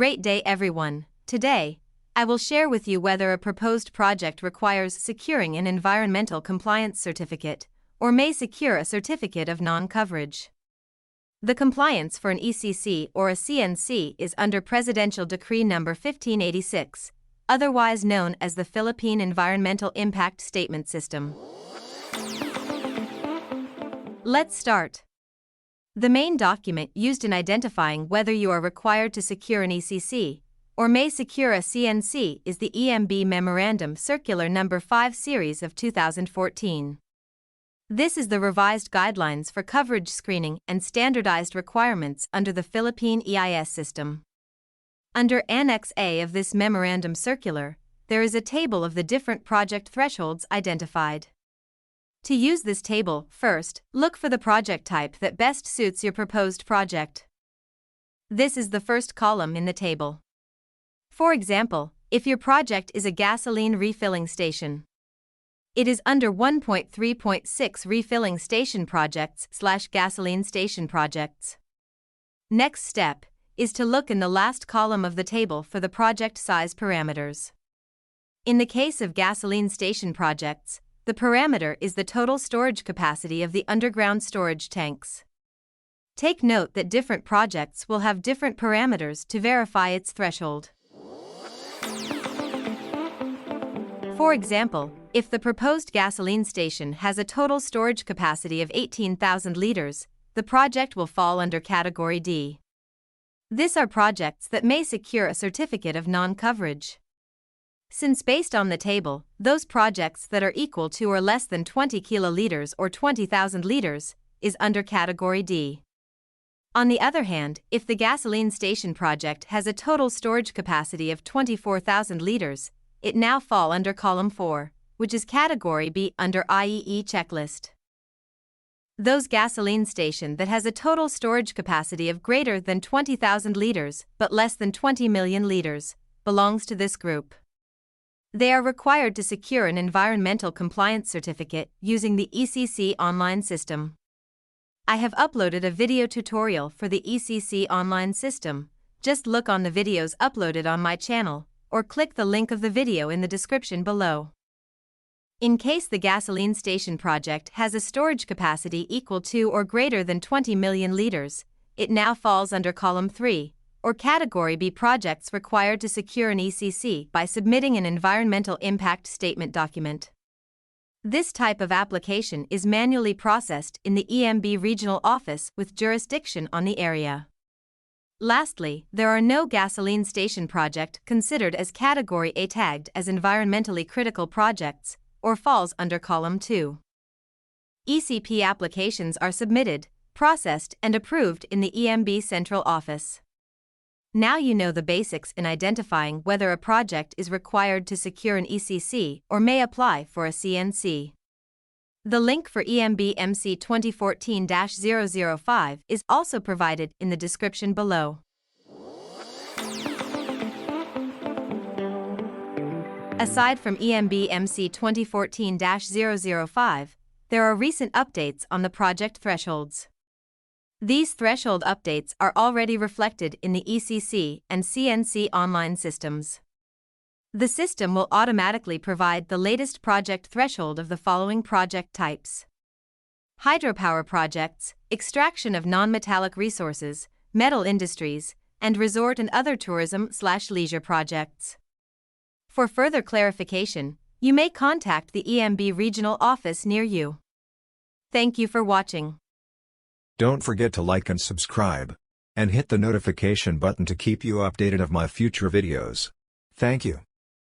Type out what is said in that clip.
great day, everyone. Today, I will share with you whether a proposed project requires securing an environmental compliance certificate or may secure a certificate of non-coverage. The compliance for an ECC or a CNC is under Presidential Decree No. 1586, otherwise known as the Philippine Environmental Impact Statement System. Let's start. The main document used in identifying whether you are required to secure an ECC or may secure a CNC is the EMB Memorandum Circular No. 5 Series of 2014. This is the revised guidelines for coverage screening and standardized requirements under the Philippine EIS system. Under Annex A of this Memorandum Circular, there is a table of the different project thresholds identified. To use this table, first, look for the project type that best suits your proposed project. This is the first column in the table. For example, if your project is a gasoline refilling station, it is under 1.3.6 Refilling Station Projects/Gasoline Station Projects. Next step is to look in the last column of the table for the project size parameters. In the case of gasoline station projects, the parameter is the total storage capacity of the underground storage tanks. Take note that different projects will have different parameters to verify its threshold. For example, if the proposed gasoline station has a total storage capacity of 18,000 liters, the project will fall under Category D. These are projects that may secure a certificate of non-coverage. Since based on the table, those projects that are equal to or less than 20 kiloliters or 20,000 liters is under Category D. On the other hand, if the gasoline station project has a total storage capacity of 24,000 liters, it now fall under Column 4, which is Category B under IEE checklist. Those gasoline station that has a total storage capacity of greater than 20,000 liters but less than 20 million liters belongs to this group. They are required to secure an environmental compliance certificate using the ECC online system. I have uploaded a video tutorial for the ECC online system. Just look on the videos uploaded on my channel, or click the link of the video in the description below. In case the gasoline station project has a storage capacity equal to or greater than 20 million liters, it now falls under Column 3, or Category B projects required to secure an ECC by submitting an environmental impact statement document. This type of application is manually processed in the EMB regional office with jurisdiction on the area. Lastly, there are no gasoline station project considered as Category A tagged as environmentally critical projects or falls under Column 2. ECP applications are submitted, processed and approved in the EMB central office. Now you know the basics in identifying whether a project is required to secure an ECC or may apply for a CNC. The link for EMB MC 2014-005 is also provided in the description below. Aside from EMB MC 2014-005, there are recent updates on the project thresholds. These threshold updates are already reflected in the ECC and CNC online systems. The system will automatically provide the latest project threshold of the following project types: hydropower projects, extraction of non-metallic resources, metal industries, and resort and other tourism/leisure projects. For further clarification, you may contact the EMB regional office near you. Thank you for watching. Don't forget to like and subscribe, and hit the notification button to keep you updated of my future videos. Thank you.